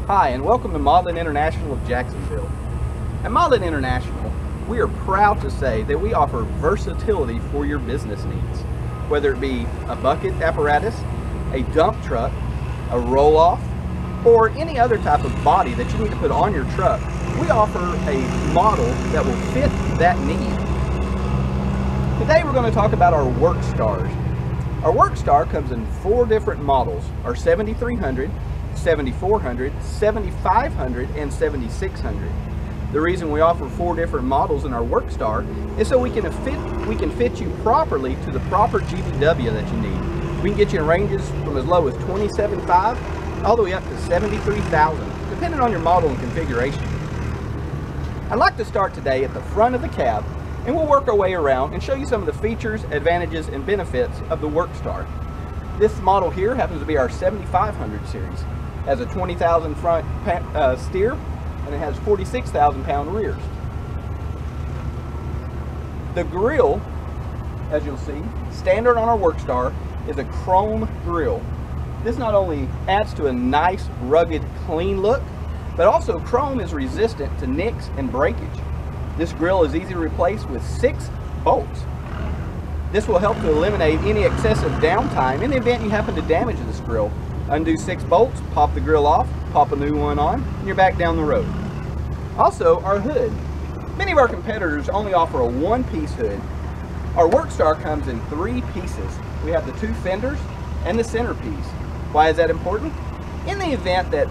Hi, and welcome to Modeling International of Jacksonville. At Modeling International, we are proud to say that we offer versatility for your business needs. Whether it be a bucket apparatus, a dump truck, a roll-off, or any other type of body that you need to put on your truck, we offer a model that will fit that need. Today we're going to talk about our WorkStars. Our WorkStar comes in 4 different models: our 7300, 7400, 7500, and 7600. The reason we offer 4 different models in our WorkStar is so we can fit you properly to the proper GVW that you need. We can get you in ranges from as low as $27,500 all the way up to $73,000, depending on your model and configuration. I'd like to start today at the front of the cab, and we'll work our way around and show you some of the features, advantages, and benefits of the WorkStar. This model here happens to be our 7500 series. It has a 20,000 front steer, and it has 46,000 pound rears. The grille, as you'll see, standard on our WorkStar, is a chrome grille. This not only adds to a nice, rugged, clean look, but also chrome is resistant to nicks and breakage. This grille is easy to replace with 6 bolts. This will help to eliminate any excessive downtime in the event you happen to damage this grille. Undo 6 bolts, pop the grille off, pop a new one on, and you're back down the road. Also, our hood. Many of our competitors only offer a 1-piece hood. Our WorkStar comes in 3 pieces. We have the 2 fenders and the centerpiece. Why is that important? In the event that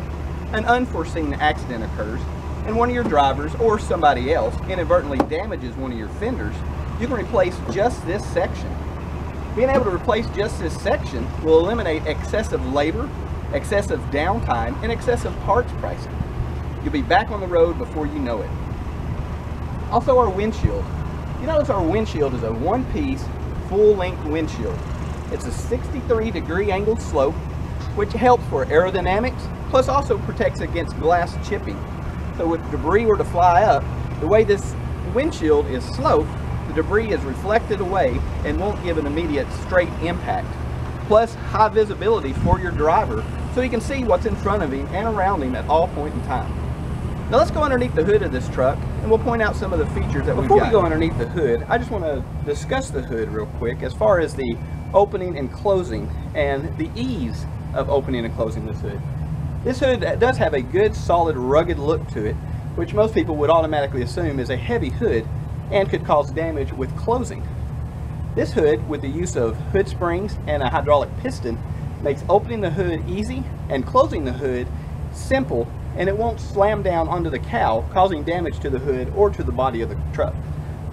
an unforeseen accident occurs and one of your drivers or somebody else inadvertently damages one of your fenders, you can replace just this section. Being able to replace just this section will eliminate excessive labor, excessive downtime, and excessive parts pricing. You'll be back on the road before you know it. Also, our windshield. You notice our windshield is a 1-piece, full-length windshield. It's a 63-degree angled slope, which helps for aerodynamics, plus also protects against glass chipping. So if debris were to fly up, the way this windshield is sloped, the debris is reflected away and won't give an immediate straight impact. Plus, high visibility for your driver so he can see what's in front of him and around him at all point in time. Now let's go underneath the hood of this truck and we'll point out some of the features that we've got. Before we go underneath the hood, I just want to discuss the hood real quick as far as the opening and closing and the ease of opening and closing this hood. This hood does have a good, solid, rugged look to it, which most people would automatically assume is a heavy hood and could cause damage with closing. This hood, with the use of hood springs and a hydraulic piston, makes opening the hood easy and closing the hood simple, and it won't slam down onto the cowl, causing damage to the hood or to the body of the truck.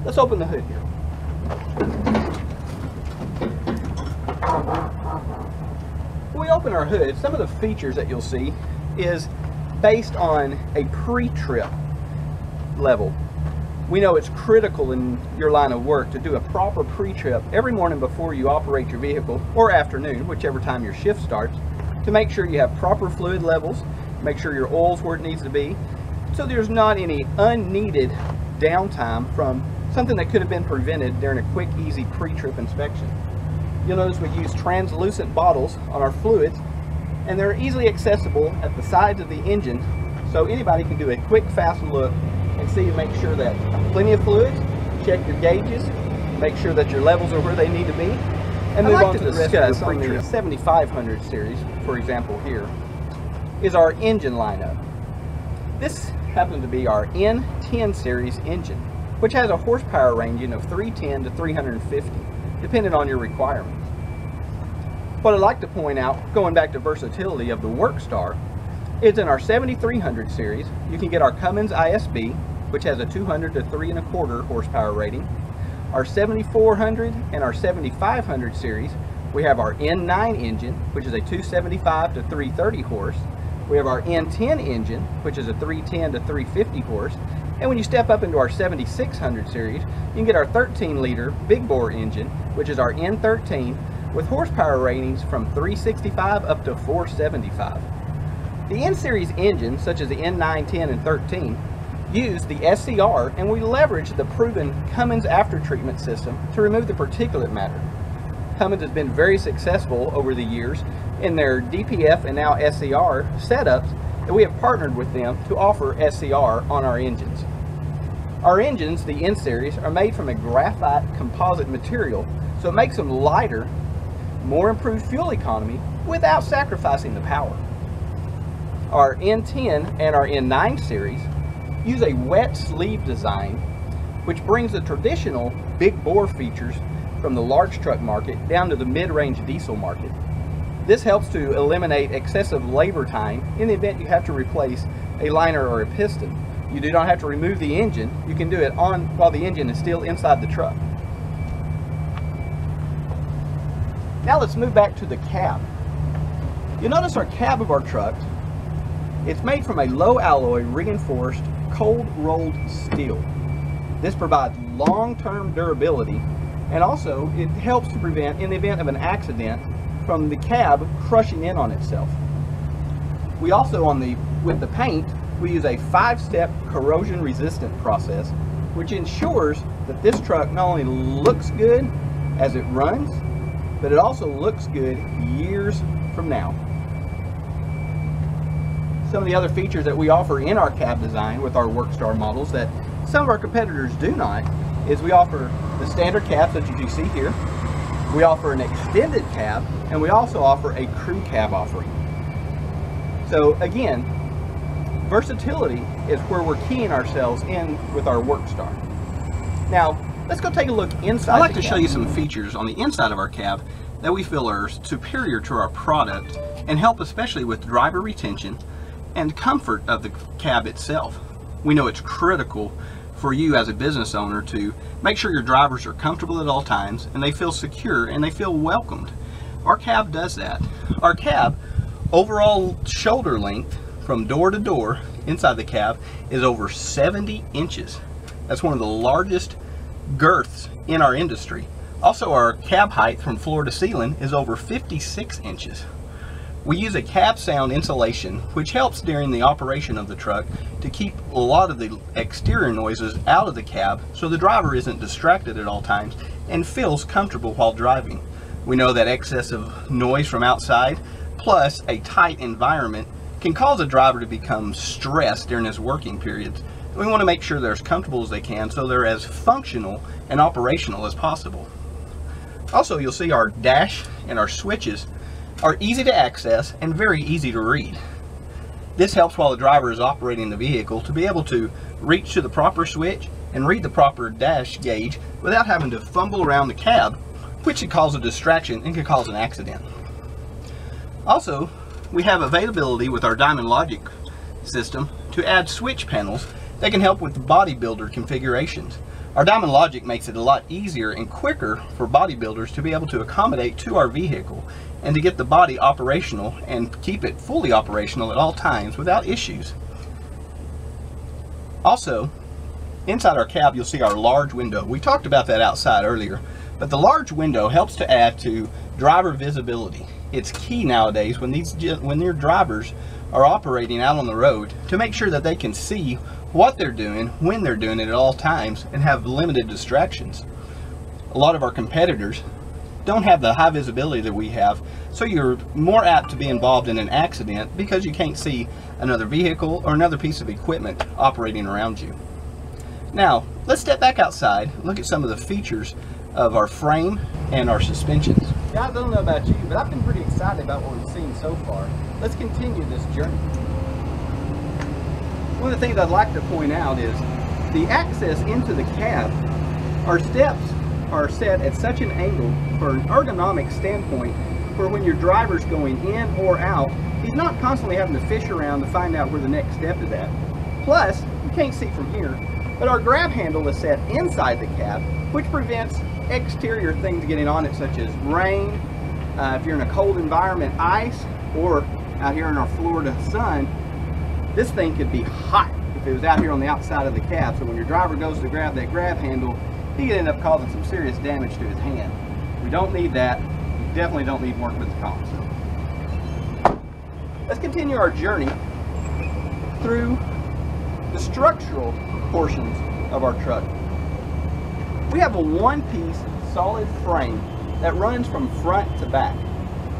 Let's open the hood here. When we open our hood, some of the features that you'll see is based on a pre-trip level. We know it's critical in your line of work to do a proper pre-trip every morning before you operate your vehicle, or afternoon, whichever time your shift starts, to make sure you have proper fluid levels, make sure your oil's where it needs to be, so there's not any unneeded downtime from something that could have been prevented during a quick, easy pre-trip inspection. You'll notice we use translucent bottles on our fluids, and they're easily accessible at the sides of the engine, so anybody can do a quick, fast look and see and make sure that plenty of fluids, check your gauges, make sure that your levels are where they need to be, and move on to the rest of the pre-trip. 7500 series, for example here, is our engine lineup. This happens to be our N10 series engine, which has a horsepower ranging of 310 to 350, depending on your requirements. What I'd like to point out, going back to versatility of the WorkStar, is in our 7300 series, you can get our Cummins ISB, which has a 200 to 3.25 horsepower rating. Our 7400 and our 7500 series, we have our N9 engine, which is a 275 to 330 horse. We have our N10 engine, which is a 310 to 350 horse. And when you step up into our 7600 series, you can get our 13-liter big bore engine, which is our N13, with horsepower ratings from 365 up to 475. The N-Series engines, such as the N9, 10, and 13, use the SCR, and we leverage the proven Cummins after-treatment system to remove the particulate matter. Cummins has been very successful over the years in their DPF and now SCR setups that we have partnered with them to offer SCR on our engines. Our engines, the N-Series, are made from a graphite composite material, so it makes them lighter, more improved fuel economy without sacrificing the power. Our N10 and our N9 series use a wet sleeve design, which brings the traditional big bore features from the large truck market down to the mid-range diesel market. This helps to eliminate excessive labor time in the event you have to replace a liner or a piston. You do not have to remove the engine. You can do it while the engine is still inside the truck. Now let's move back to the cab. You'll notice our cab of our truck, it's made from a low alloy reinforced cold rolled steel. This provides long-term durability, and also it helps to prevent, in the event of an accident, from the cab crushing in on itself. We also, with the paint, we use a 5-step corrosion resistant process, which ensures that this truck not only looks good as it runs, but it also looks good years from now. Some of the other features that we offer in our cab design with our WorkStar models that some of our competitors do not is we offer the standard cab such as you see here. We offer an extended cab, and we also offer a crew cab offering. So again, versatility is where we're keying ourselves in with our WorkStar. Now, let's go take a look inside. I'd like to show you some features on the inside of our cab that we feel are superior to our product and help especially with driver retention and comfort of the cab itself. We know it's critical for you as a business owner to make sure your drivers are comfortable at all times and they feel secure and they feel welcomed. Our cab does that. Our cab overall shoulder length from door to door inside the cab is over 70 inches. That's one of the largest girths in our industry. Also, our cab height from floor to ceiling is over 56 inches. We use a cab sound insulation, which helps during the operation of the truck to keep a lot of the exterior noises out of the cab so the driver isn't distracted at all times and feels comfortable while driving. We know that excessive noise from outside plus a tight environment can cause a driver to become stressed during his working periods. We want to make sure they're as comfortable as they can so they're as functional and operational as possible. Also, you'll see our dash and our switches are easy to access and very easy to read. This helps while the driver is operating the vehicle to be able to reach to the proper switch and read the proper dash gauge without having to fumble around the cab, which could cause a distraction and could cause an accident. Also, we have availability with our Diamond Logic system to add switch panels that can help with the bodybuilder configurations. Our Diamond Logic makes it a lot easier and quicker for bodybuilders to be able to accommodate to our vehicle and to get the body operational and keep it fully operational at all times without issues. Also, inside our cab you'll see our large window. We talked about that outside earlier, but the large window helps to add to driver visibility. It's key nowadays when your drivers are operating out on the road to make sure that they can see what they're doing, when they're doing it at all times, and have limited distractions. A lot of our competitors don't have the high visibility that we have, so you're more apt to be involved in an accident because you can't see another vehicle or another piece of equipment operating around you. Now, let's step back outside and look at some of the features of our frame and our suspensions. Guys, I don't know about you, but I've been pretty excited about what we've seen so far. Let's continue this journey. One of the things I'd like to point out is the access into the cab. Our steps are set at such an angle for an ergonomic standpoint where when your driver's going in or out, he's not constantly having to fish around to find out where the next step is at. Plus, you can't see from here, but our grab handle is set inside the cab, which prevents exterior things getting on it, such as rain, if you're in a cold environment, ice, or out here in our Florida sun. This thing could be hot if it was out here on the outside of the cab, so when your driver goes to grab that grab handle, he could end up causing some serious damage to his hand. We don't need that. We definitely don't need workman's comp. So let's continue our journey through the structural portions of our truck. We have a one-piece solid frame that runs from front to back.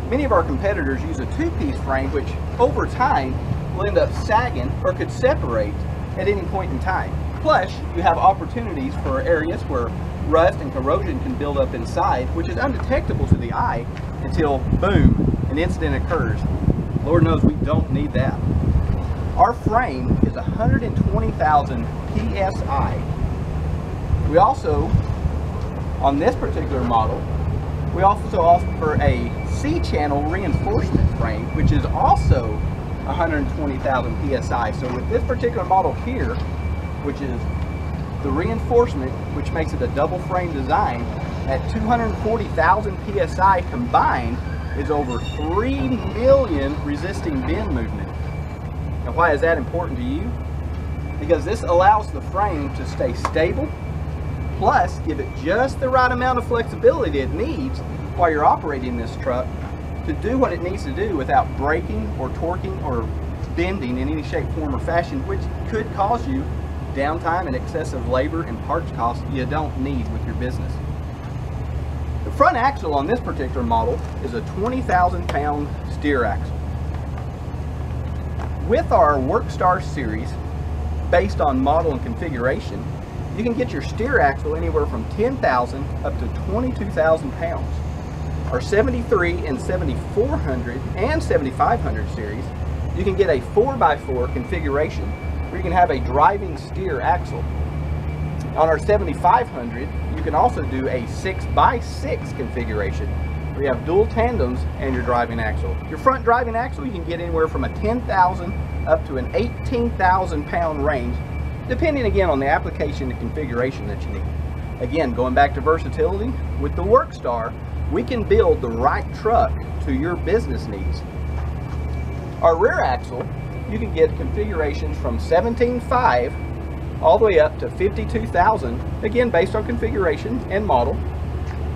Many of our competitors use a two-piece frame, which over time will end up sagging or could separate at any point in time. Plus, you have opportunities for areas where rust and corrosion can build up inside, which is undetectable to the eye until, boom, an incident occurs. Lord knows we don't need that. Our frame is 120,000 PSI. We also, on this particular model, we also offer a C-channel reinforcement frame, which is also 120,000 PSI. So with this particular model here, which is the reinforcement, which makes it a double frame design, at 240,000 PSI combined, is over 3 million resisting bend movement. Now why is that important to you? Because this allows the frame to stay stable, plus give it just the right amount of flexibility it needs while you're operating this truck to do what it needs to do without breaking or torquing or bending in any shape, form, or fashion, which could cause you downtime and excessive labor and parts costs you don't need with your business. The front axle on this particular model is a 20,000 pound steer axle. With our WorkStar series, based on model and configuration, you can get your steer axle anywhere from 10,000 up to 22,000 pounds. Our 73 and 7400 and 7500 series, you can get a 4x4 configuration where you can have a driving steer axle. On our 7500, you can also do a 6x6 configuration where you have dual tandems and your driving axle. Your front driving axle, you can get anywhere from a 10,000 up to an 18,000 pound range, depending again on the application and configuration that you need. Again, going back to versatility, with the WorkStar, we can build the right truck to your business needs. Our rear axle, you can get configurations from 17.5 all the way up to 52,000, again based on configuration and model.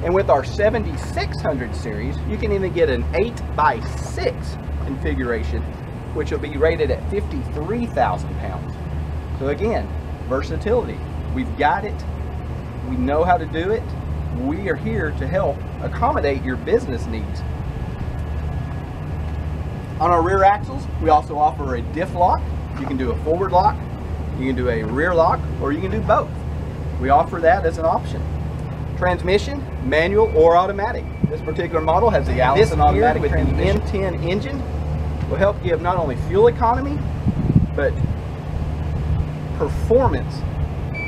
And with our 7600 series, you can even get an 8x6 configuration, which will be rated at 53,000 pounds. So again, versatility. We've got it. We know how to do it. We are here to help accommodate your business needs. On our rear axles, we also offer a diff lock. You can do a forward lock, you can do a rear lock, or you can do both. We offer that as an option. Transmission, manual or automatic. This particular model has the Allison automatic with the N10 engine. Will help give not only fuel economy, but performance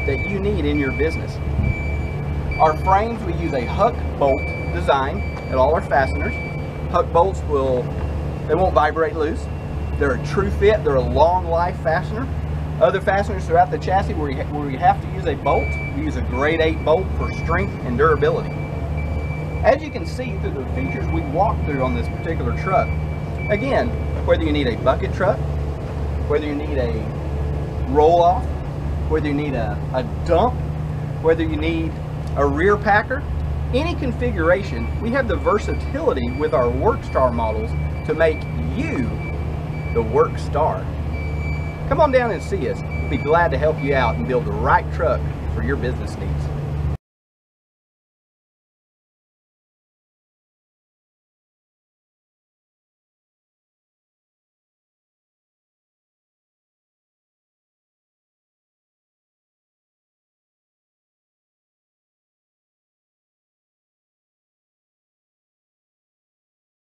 that you need in your business. Our frames, we use a huck bolt design at all our fasteners. Huck bolts they won't vibrate loose. They're a true fit. They're a long life fastener. Other fasteners throughout the chassis where you have to use a bolt, we use a grade 8 bolt for strength and durability. As you can see through the features we walked through on this particular truck, again, whether you need a bucket truck, whether you need a roll-off, whether you need a dump, whether you need a rear packer, any configuration, we have the versatility with our WorkStar models to make you the WorkStar. Come on down and see us. We'll be glad to help you out and build the right truck for your business needs.